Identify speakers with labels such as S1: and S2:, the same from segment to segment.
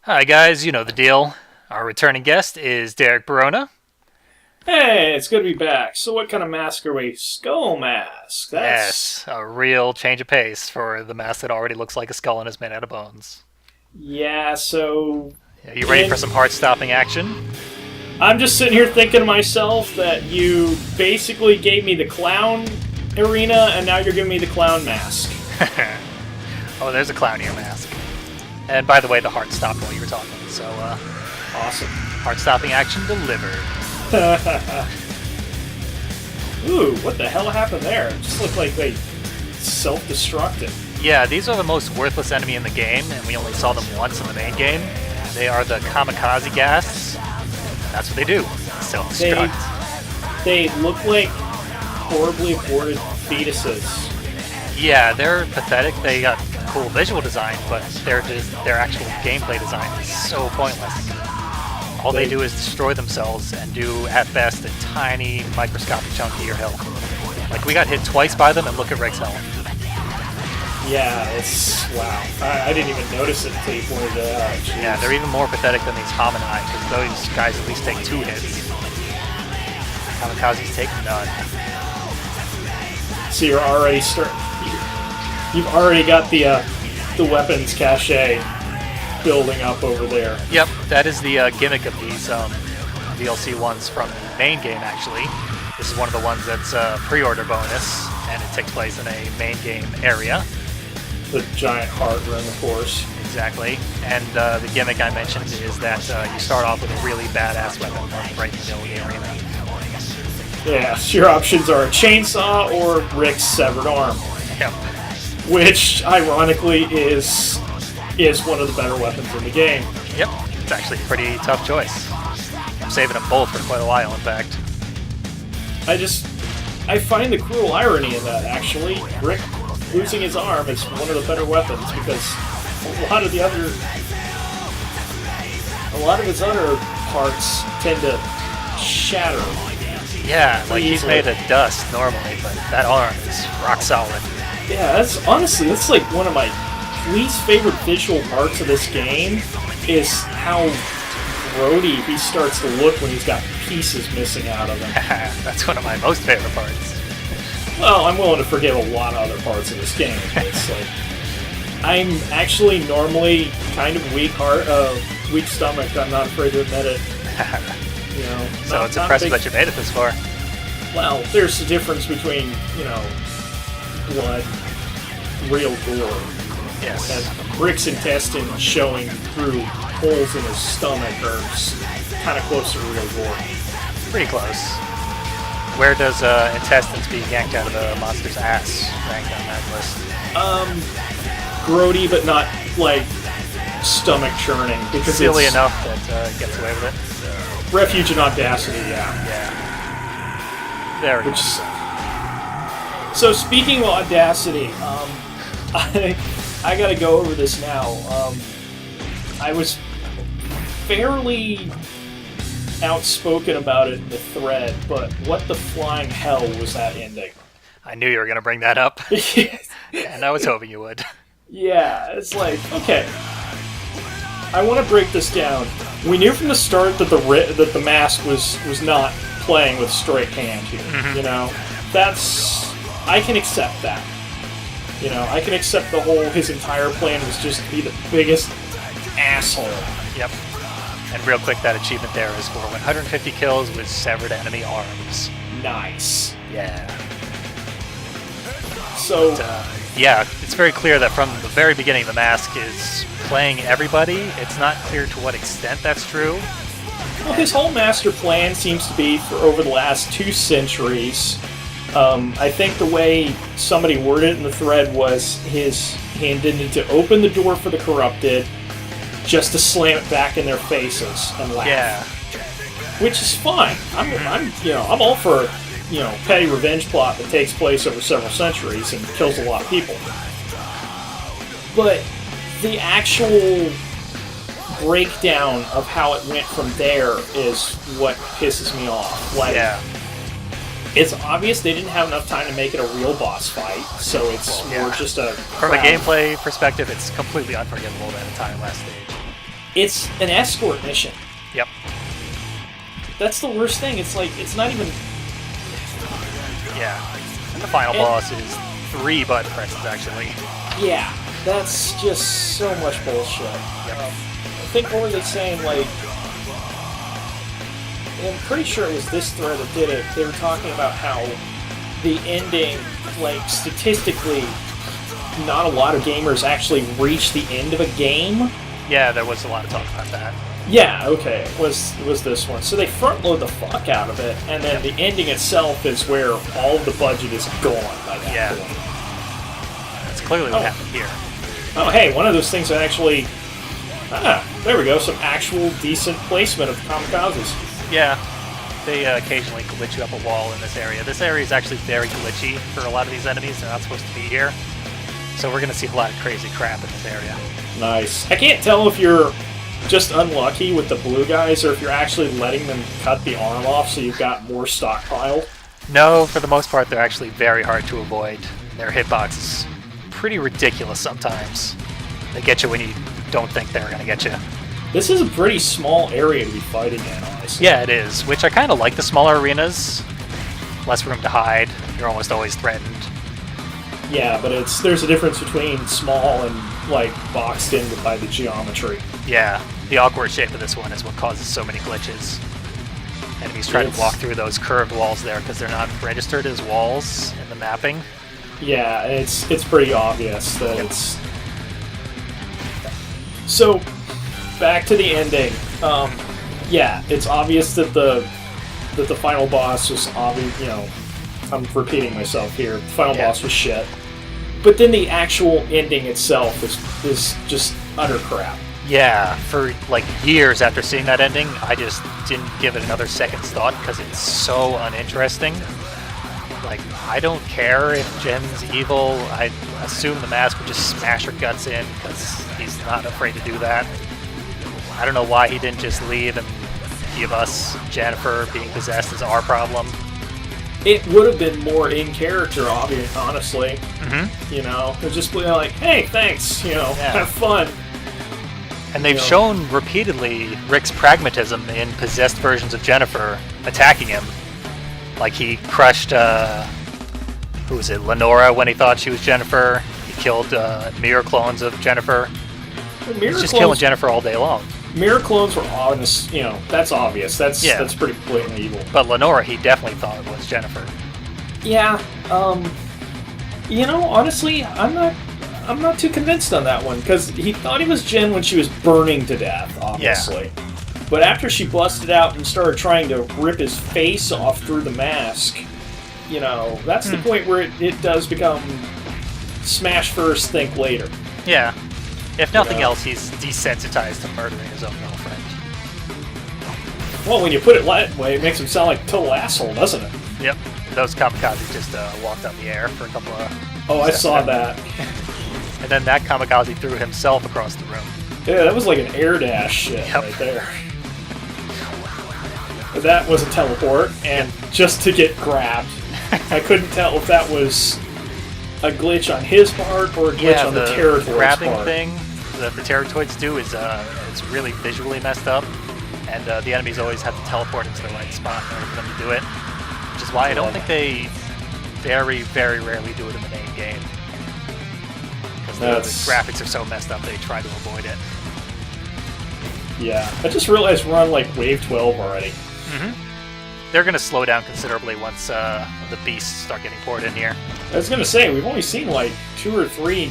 S1: Hi guys, you know the deal. Our returning guest is Derek Barona.
S2: Hey, it's good to be back. So what kind of mask are we? Skull mask.
S1: Yes, a real change of pace for the mask that already looks like a skull and is made out of bones.
S2: Yeah, so
S1: Are you ready for
S2: in
S1: some heart-stopping action?
S2: I'm just sitting here thinking to myself that you basically gave me the clown arena and now you're giving me the clown mask.
S1: Oh, there's a clown ear mask. And by the way, the heart stopped while you were talking, so
S2: Awesome.
S1: heart-stopping action delivered.
S2: Ooh, what the hell happened there? It just looked like they self-destructed.
S1: Yeah, these are the most worthless enemy in the game, and we only saw them once in the main game. They are the kamikaze ghasts. That's what they do.
S2: They
S1: Self-destruct.
S2: they look like horribly aborted fetuses.
S1: Yeah, they're pathetic. They got cool visual design, but their actual gameplay design is so pointless. All they do is destroy themselves and do, at best, a tiny microscopic chunk of your health. Like, we got hit twice by them, and look at Rick's health.
S2: Yeah, it's wow. I didn't even notice it until you pointed it out. Jeez.
S1: Yeah, they're even more pathetic than these homini, because those guys at least take 2 hits. Kamikazes take none.
S2: So you're already You've already got the weapons cache building up over there.
S1: Yep, that is the gimmick of these DLC ones from the main game, actually. This is one of the ones that's a pre-order bonus, and it takes place in a main game area.
S2: The giant heart ring, of course.
S1: Exactly. And the gimmick I mentioned is that you start off with a really badass weapon right in the middle of the arena.
S2: Yeah, so your options are a chainsaw or Rick's severed arm,
S1: Yep.
S2: which ironically is one of the better weapons in the game.
S1: Yep. It's actually a pretty tough choice. I'm saving them both for quite a while, in fact.
S2: I find the cruel irony in that, actually. Rick losing his arm is one of the better weapons because a lot of his other parts tend to shatter.
S1: Yeah, like he's made of dust normally, but that arm is rock solid.
S2: Yeah, that's like one of my least favorite visual parts of this game is how grody he starts to look when he's got pieces missing out of him.
S1: That's one of my most favorite parts.
S2: Well, I'm willing to forgive a lot of other parts of this game. It's like I'm actually normally kind of weak stomach. I'm not afraid to admit it. You know,
S1: So it's impressive that you made it this far.
S2: Well, there's a difference between blood, real gore,
S1: Yes.
S2: and Rick's intestines showing through holes in his stomach are kind of close to real gore.
S1: Pretty close. Where does intestines being yanked out of a monster's ass rank on that list?
S2: Grody, but not like stomach churning because
S1: Silly
S2: it's
S1: enough that it gets away with it.
S2: Refuge and Audacity, yeah.
S1: Yeah. There it
S2: Which
S1: is.
S2: So speaking of Audacity, I gotta go over this now. I was fairly outspoken about it in the thread, but what the flying hell was that ending?
S1: I knew you were going to bring that up, and I was hoping you would.
S2: Yeah, it's like, okay. I want to break this down. We knew from the start that the mask was not playing with straight hand here.
S1: Mm-hmm.
S2: You know, I can accept that. You know, I can accept his entire plan was just to be the biggest asshole.
S1: Yep. And real quick, that achievement there is for 150 kills with severed enemy arms.
S2: Nice.
S1: Yeah.
S2: So,
S1: yeah, it's very clear that from the very beginning the mask is playing everybody. It's not clear to what extent that's true.
S2: well, his whole master plan seems to be for over the last 2 centuries. I think the way somebody worded it in the thread was he intended to open the door for the corrupted just to slam it back in their faces and laugh.
S1: Yeah.
S2: Which is fine. I'm all for petty revenge plot that takes place over several centuries and kills a lot of people. But the actual breakdown of how it went from there is what pisses me off. Like,
S1: Yeah.
S2: it's obvious they didn't have enough time to make it a real boss fight, so it's more just a
S1: From a
S2: crowd.
S1: gameplay perspective, it's completely unforgivable that entire last stage.
S2: it's an escort mission.
S1: Yep.
S2: That's the worst thing. It's like, it's not even...
S1: Yeah. And the final boss is 3 button presses, actually.
S2: Yeah, that's just so much bullshit.
S1: Yep.
S2: I think, what were they saying, like... I'm pretty sure it was this thread that did it. They were talking about how the ending, like, statistically, not a lot of gamers actually reach the end of a game.
S1: Yeah, there was a lot of talk about that.
S2: Yeah, okay, it was this one. So they front load the fuck out of it, and then the ending itself is where all of the budget is gone by that point.
S1: That's clearly what happened here.
S2: Oh, hey, one of those things that actually... there we go, some actual decent placement of kamikazes.
S1: Yeah, they occasionally glitch you up a wall in this area. This area is actually very glitchy for a lot of these enemies. They're not supposed to be here. So we're going to see a lot of crazy crap in this area.
S2: Nice. I can't tell if you're just unlucky with the blue guys or if you're actually letting them cut the arm off so you've got more stockpiled.
S1: No, for the most part, they're actually very hard to avoid. Their hitbox is pretty ridiculous sometimes. They get you when you don't think they're going to get you.
S2: This is a pretty small area to be fighting in, honestly.
S1: Yeah, it is, which I kind of like the smaller arenas. Less room to hide. You're almost always threatened.
S2: Yeah, but there's a difference between small and, like, boxed in by the geometry.
S1: Yeah, the awkward shape of this one is what causes so many glitches. Enemies try to walk through those curved walls there because they're not registered as walls in the mapping.
S2: Yeah, it's pretty obvious that it's... So, back to the ending. Yeah, it's obvious that the final boss was obvious, you know, I'm repeating myself here. The final boss was shit. But then the actual ending itself is just utter crap.
S1: Yeah, for like years after seeing that ending, I just didn't give it another second's thought because it's so uninteresting. Like, I don't care if Jen's evil. I assume the mask would just smash her guts in because he's not afraid to do that. I don't know why he didn't just leave and give us Jennifer being possessed as our problem.
S2: It would have been more in character, honestly.
S1: Mm-hmm.
S2: You know, it just be like, hey, thanks, you know, have fun.
S1: And they've shown repeatedly Rick's pragmatism in possessed versions of Jennifer attacking him. Like, he crushed, who was it, Lenora when he thought she was Jennifer. He killed mirror clones of Jennifer. He's just killing Jennifer all day long.
S2: Mirror clones were honest, you know, that's obvious. That's pretty blatantly evil.
S1: But Lenora, he definitely thought it was Jennifer.
S2: Yeah, you know, honestly, I'm not too convinced on that one, because he thought he was Jen when she was burning to death, obviously. Yeah. But after she busted out and started trying to rip his face off through the mask, you know, that's the point where it does become smash first, think later.
S1: Yeah. If nothing else, he's desensitized to murdering his own girlfriend.
S2: Well, when you put it that way, it makes him sound like a total asshole, doesn't it?
S1: Yep. Those kamikazes just walked up the air for a couple of...
S2: Oh, I saw that.
S1: And then that kamikaze threw himself across the room.
S2: Yeah, that was like an air dash shit right there. That was a teleport, and just to get grabbed. I couldn't tell if that was a glitch on his part or a glitch on the Territoid's part.
S1: Grabbing thing that the Territoids do is it's really visually messed up, and the enemies always have to teleport into the right spot in order for them to do it, which is why I don't think they very, very rarely do it in the main game. Because the graphics are so messed up, they try to avoid it.
S2: Yeah, I just realized we're on like Wave 12 already.
S1: Mm-hmm. They're going to slow down considerably once the beasts start getting poured in here.
S2: I was going to say, we've only seen like 2 or 3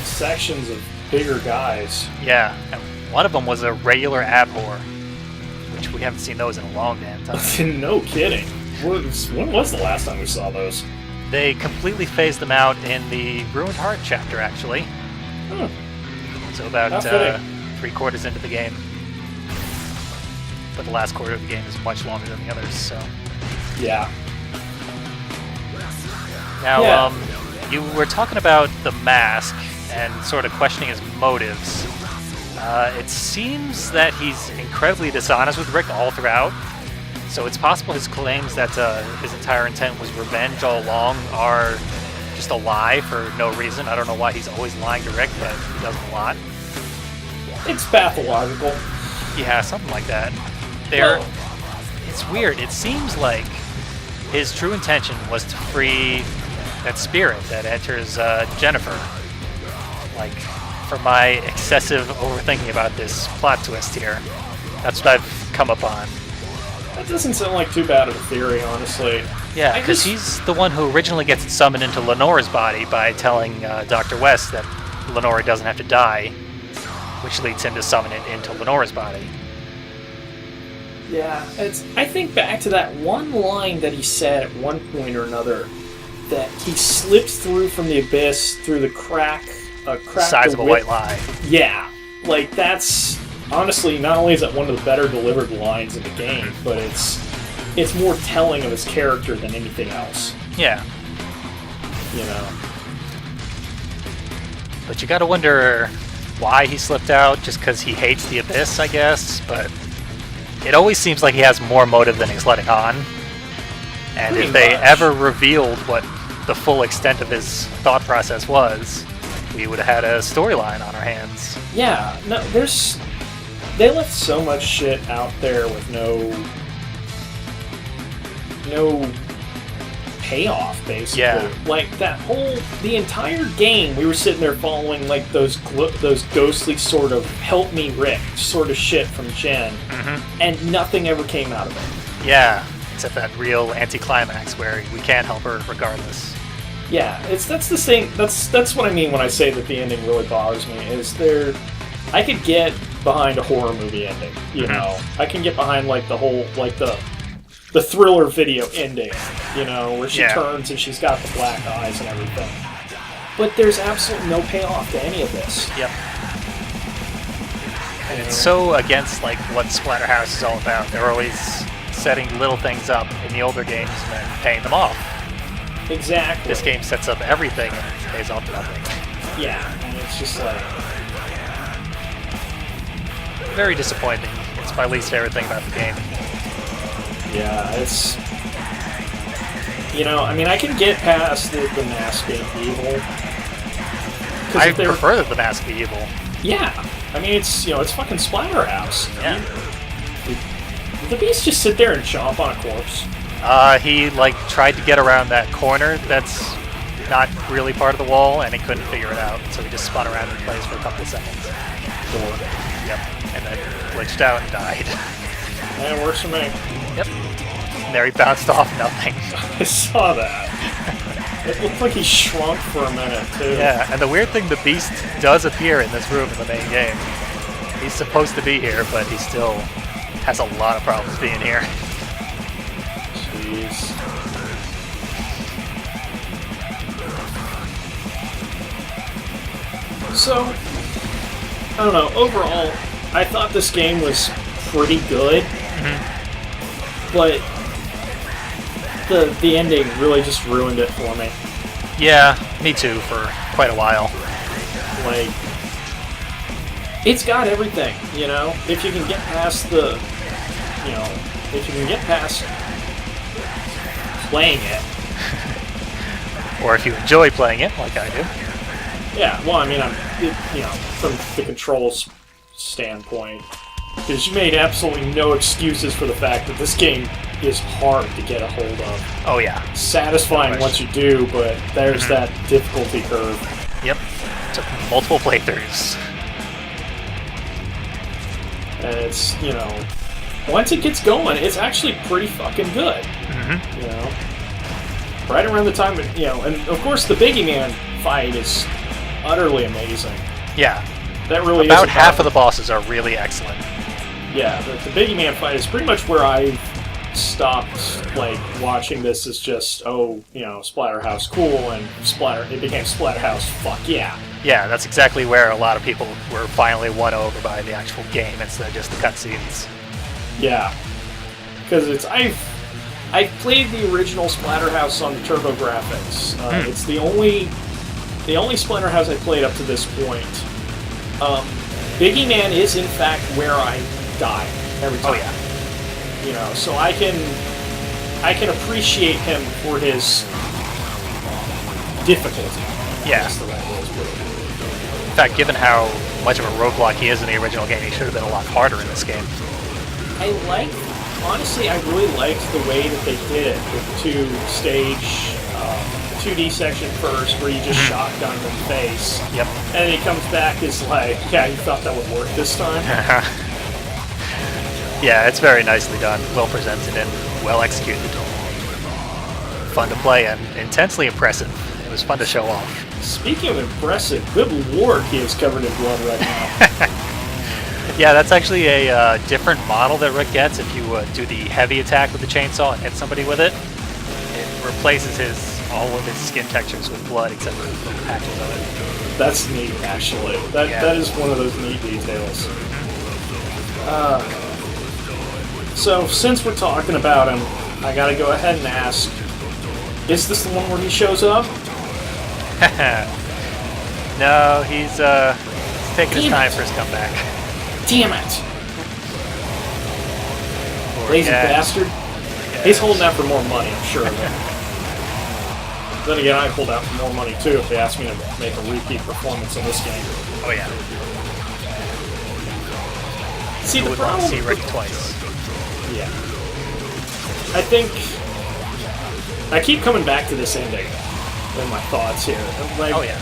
S2: sections of bigger guys.
S1: Yeah, and one of them was a regular abhor, which we haven't seen those in a long damn time.
S2: No kidding. When was the last time we saw those?
S1: They completely phased them out in the Ruined Heart chapter, actually. So about 3/4 into the game. But the last quarter of the game is much longer than the others, so...
S2: Yeah.
S1: Now, you were talking about the mask and sort of questioning his motives. It seems that he's incredibly dishonest with Rick all throughout, so it's possible his claims that his entire intent was revenge all along are just a lie for no reason. I don't know why he's always lying to Rick, but he does it a lot.
S2: It's pathological.
S1: Yeah, something like that.
S2: Well,
S1: It's weird. It seems like his true intention was to free that spirit that enters Jennifer. Like, for my excessive overthinking about this plot twist here, that's what I've come upon.
S2: that doesn't sound like too bad of a theory, honestly.
S1: Yeah,
S2: I
S1: because
S2: just-
S1: he's the one who originally gets it summoned into Lenore's body by telling Dr. West that Lenore doesn't have to die, which leads him to summon it into Lenore's body.
S2: Yeah, I think back to that one line that he said at one point or another, that he slipped through from the abyss through the crack
S1: Size of a white lie.
S2: Yeah, like that's honestly not only is that one of the better delivered lines in the game, but it's more telling of his character than anything else.
S1: Yeah,
S2: You know.
S1: but you gotta wonder why he slipped out, just because he hates the abyss, I guess, but it always seems like he has more motive than he's letting on. And
S2: Pretty
S1: if they
S2: much.
S1: ever revealed what the full extent of his thought process was, we would have had a storyline on our hands.
S2: Yeah, no, they left so much shit out there with no payoff, basically.
S1: Yeah.
S2: Like the entire game, we were sitting there following like those ghostly sort of help me Rick sort of shit from Jen, and nothing ever came out of it.
S1: Yeah, except that real anticlimax where we can't help her regardless.
S2: Yeah, that's the same. That's what I mean when I say that the ending really bothers me. I could get behind a horror movie ending. You know, I can get behind like the whole the thriller video ending. You know, where she turns and she's got the black eyes and everything. But there's absolutely no payoff to any of this.
S1: Yep. And it's so against like what Splatterhouse is all about. They're always setting little things up in the older games and then paying them off.
S2: Exactly.
S1: This game sets up everything and pays off nothing.
S2: Yeah, and it's just like
S1: Very disappointing. It's my least favorite thing about the game.
S2: yeah, it's. You know, I mean, I can get past the mask being evil.
S1: I prefer the mask be evil.
S2: Yeah, I mean, it's fucking Splatterhouse.
S1: Yeah.
S2: Did the beast just sit there and chomp on a corpse?
S1: He like tried to get around that corner that's not really part of the wall, and he couldn't figure it out, so he just spun around in place for a couple of seconds. Yep. And then glitched out and died.
S2: Yeah, it works for me.
S1: Yep. And there he bounced off nothing.
S2: I saw that. It looked like he shrunk for a minute, too.
S1: Yeah, and the weird thing, the beast does appear in this room in the main game. He's supposed to be here, but he still has a lot of problems being here.
S2: Jeez. So, I don't know. Overall, I thought this game was pretty good, but the ending really just ruined it for me.
S1: Yeah, me too, for quite a while.
S2: Like, it's got everything, you know? If you can get past if you can get past playing it.
S1: Or if you enjoy playing it, like I do.
S2: Yeah, well, I mean, from the controls standpoint, because you made absolutely no excuses for the fact that this game is hard to get a hold of.
S1: Oh yeah.
S2: Satisfying once you do, but there's that difficulty curve.
S1: Yep. Took multiple playthroughs.
S2: And it's, once it gets going, it's actually pretty fucking good. You know? Right around the time, and of course the Biggie Man fight is utterly amazing.
S1: Yeah.
S2: That really
S1: About
S2: is
S1: half of the bosses are really excellent.
S2: Yeah, the Biggie Man fight is pretty much where I stopped, like, watching this as just, Splatterhouse cool, and it became Splatterhouse fuck yeah.
S1: Yeah, that's exactly where a lot of people were finally won over by the actual game instead of just the cutscenes.
S2: Yeah. Because I've played the original Splatterhouse on the TurboGrafx. It's the only Splatterhouse I played up to this point. Biggie Man is in fact where I die every time.
S1: Oh yeah.
S2: So I can appreciate him for his difficulty.
S1: Yeah.
S2: That's the right word.
S1: In fact, given how much of a roadblock he is in the original game, he should have been a lot harder in this game.
S2: Honestly, I really liked the way that they did it with the 2-stage 2D section first, where you just shotgun the face.
S1: Yep.
S2: And then he comes back as like, yeah, you thought that would work this time?
S1: Yeah, it's very nicely done, well presented, and well executed. Fun to play and intensely impressive. It was fun to show off.
S2: Speaking of impressive, good lord, he is covered in blood right now.
S1: Yeah, that's actually a different model that Rick gets. If you do the heavy attack with the chainsaw and hit somebody with it, it replaces all of his skin textures with blood except for little patches of it.
S2: That's neat, actually. That is one of those neat details. So, since we're talking about him, I gotta go ahead and ask, is this the one where he shows up?
S1: No, he's taking his time for his comeback.
S2: Damn it! Lazy bastard.
S1: Yeah.
S2: He's holding out for more money, I'm sure of it. Then again, I'd hold out for more money too if they asked me to make a repeat performance in this game.
S1: Oh yeah.
S2: See, the
S1: would want to
S2: problem...
S1: see Rick twice.
S2: Yeah. I think... I keep coming back to this ending in my thoughts here.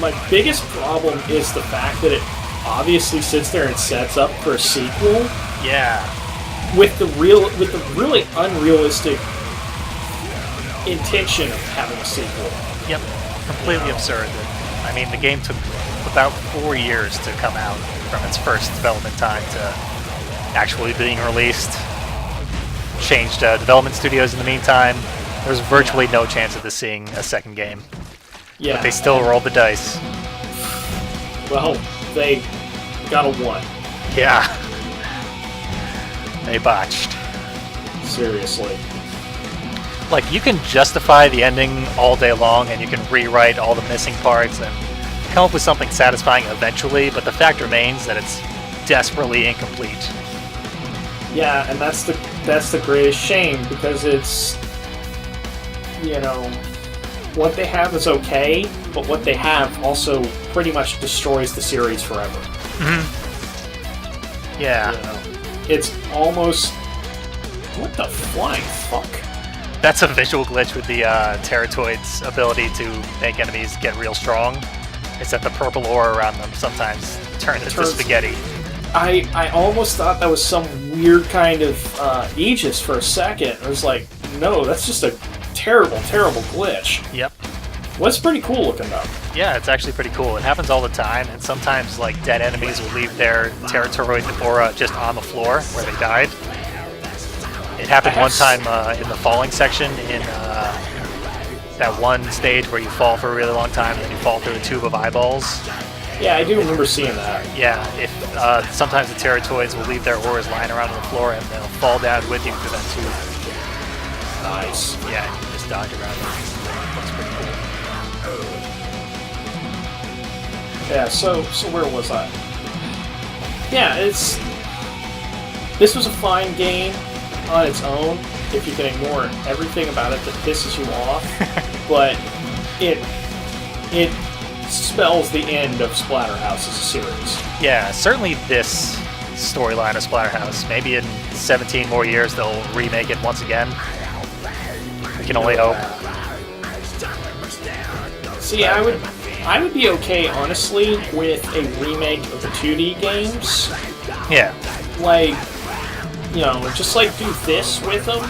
S2: My biggest problem is the fact that it obviously sits there and sets up for a sequel.
S1: Yeah.
S2: With the really unrealistic intention of having a sequel.
S1: Yep. Completely absurd. I mean, the game took about 4 years to come out from its first development time to actually being released. Changed development studios in the meantime. There's virtually no chance of this seeing a second game.
S2: Yeah.
S1: But they still rolled the dice.
S2: Well, they got a 1.
S1: Yeah. They botched.
S2: Seriously.
S1: Like, you can justify the ending all day long, and you can rewrite all the missing parts and come up with something satisfying eventually, but the fact remains that it's desperately incomplete.
S2: Yeah, and that's the greatest shame, because it's, you know, what they have is okay, but what they have also pretty much destroys the series forever.
S1: Mm-hmm. Yeah.
S2: You know, it's almost... What the flying fuck?
S1: That's a visual glitch with the Terratoid's ability to make enemies get real strong. It's that the purple aura around them sometimes turns into spaghetti.
S2: I almost thought that was some weird kind of Aegis for a second. I was like, no, that's just a terrible, terrible glitch.
S1: Yep.
S2: Well, it's pretty cool looking though.
S1: Yeah, it's actually pretty cool. It happens all the time, and sometimes like dead enemies will leave their Terratoid aura just on the floor where they died. It happened one time in the falling section in that one stage where you fall for a really long time and then you fall through a tube of eyeballs.
S2: Yeah, I do remember seeing that.
S1: Yeah, if sometimes the Terratoids will leave their auras lying around on the floor and they'll fall down with you through that tube.
S2: Nice.
S1: Yeah, you can just dodge around it. Looks pretty cool.
S2: Yeah, so where was I? Yeah, this was a fine game on its own, if you can ignore everything about it that pisses you off, but it spells the end of Splatterhouse as a series.
S1: Yeah, certainly this storyline of Splatterhouse. Maybe in 17 more years they'll remake it once again. We can only hope.
S2: See, I would be okay, honestly, with a remake of the 2D games.
S1: Yeah.
S2: Like, you know, just like do this with them,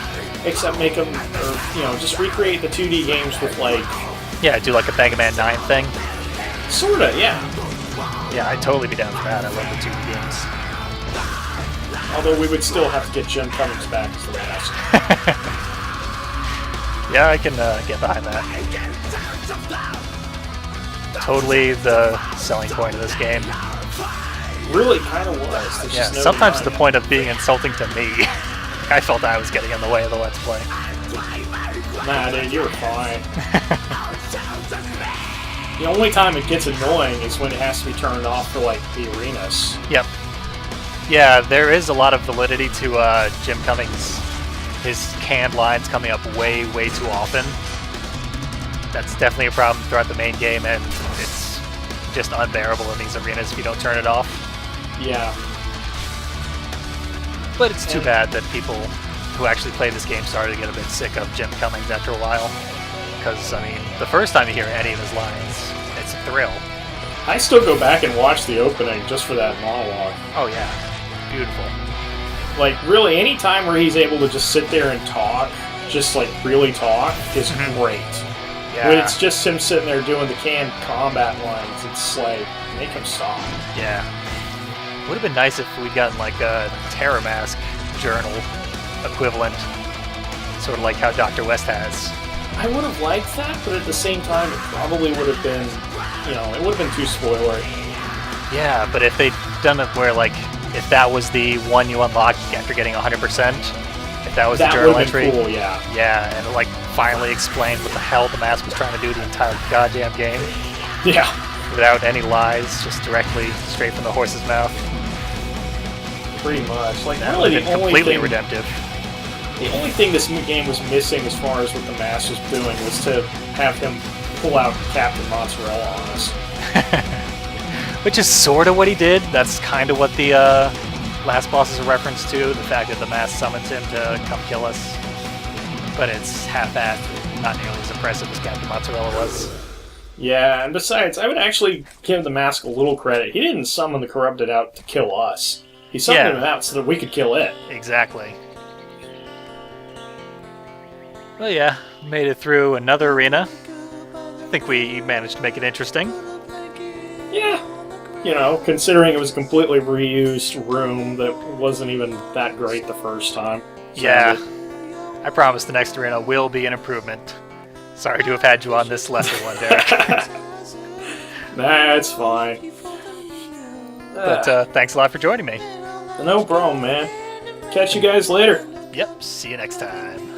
S2: except make them, or, you know, just recreate the 2D games with, like...
S1: Yeah, do like a Mega Man 9 thing.
S2: Sorta, yeah.
S1: Yeah, I'd totally be down for that. I love the 2D games.
S2: Although we would still have to get Jim Cummings back as the mask.
S1: Yeah, I can get behind that. Totally the selling point of this game.
S2: Really kind of was. There's
S1: Yeah,
S2: just no
S1: sometimes to the
S2: denying.
S1: point of being insulting to me. I felt I was getting in the way of the Let's Play.
S2: Nah, dude, you were fine. The only time it gets annoying is when it has to be turned off for, like, the arenas.
S1: Yep. Yeah, there is a lot of validity to Jim Cummings. His canned lines coming up way, way too often. That's definitely a problem throughout the main game, and it's just unbearable in these arenas if you don't turn it off.
S2: Yeah.
S1: But it's too bad that people who actually play this game started to get a bit sick of Jim Cummings after a while. Because, I mean, the first time you hear any of his lines, it's a thrill.
S2: I still go back and watch the opening just for that monologue.
S1: Oh yeah, beautiful.
S2: Like, really, any time where he's able to just sit there and talk, just like really talk, is great.
S1: Yeah.
S2: When it's just him sitting there doing the canned combat lines, it's like, make him stop.
S1: Yeah. Would have been nice if we'd gotten like a Terror Mask journal equivalent, sort of like how Dr. West has.
S2: I would have liked that, but at the same time, it probably would have been, it would have been too spoilery.
S1: Yeah, but if they'd done it where, like, if that was the one you unlocked after getting 100%, if that was the journal entry,
S2: cool, yeah.
S1: Yeah, and it, like, finally explained what the hell the mask was trying to do the entire goddamn game.
S2: Yeah.
S1: Without any lies, just directly straight from the horse's mouth.
S2: Pretty much. Like,
S1: That
S2: really,
S1: would have been completely redemptive.
S2: The only thing this game was missing as far as what the mask was doing was to have him pull out Captain Mozzarella on us.
S1: Which is sort of what he did. That's kind of what the last boss is a reference to, the fact that the mask summons him to come kill us. But it's half-assed, not nearly as impressive as Captain Mozzarella was.
S2: Yeah, and besides, I would actually give the mask a little credit. He didn't summon the Corrupted out to kill us. He summoned him out so that we could kill it.
S1: Exactly. Well, yeah, made it through another arena. I think we managed to make it interesting.
S2: Yeah. Considering it was a completely reused room that wasn't even that great the first time.
S1: Yeah. I promise the next arena will be an improvement. Sorry to have had you on this lesser one, Derek.
S2: Nah, it's fine.
S1: But thanks a lot for joining me.
S2: No problem, man. Catch you guys later.
S1: Yep, see you next time.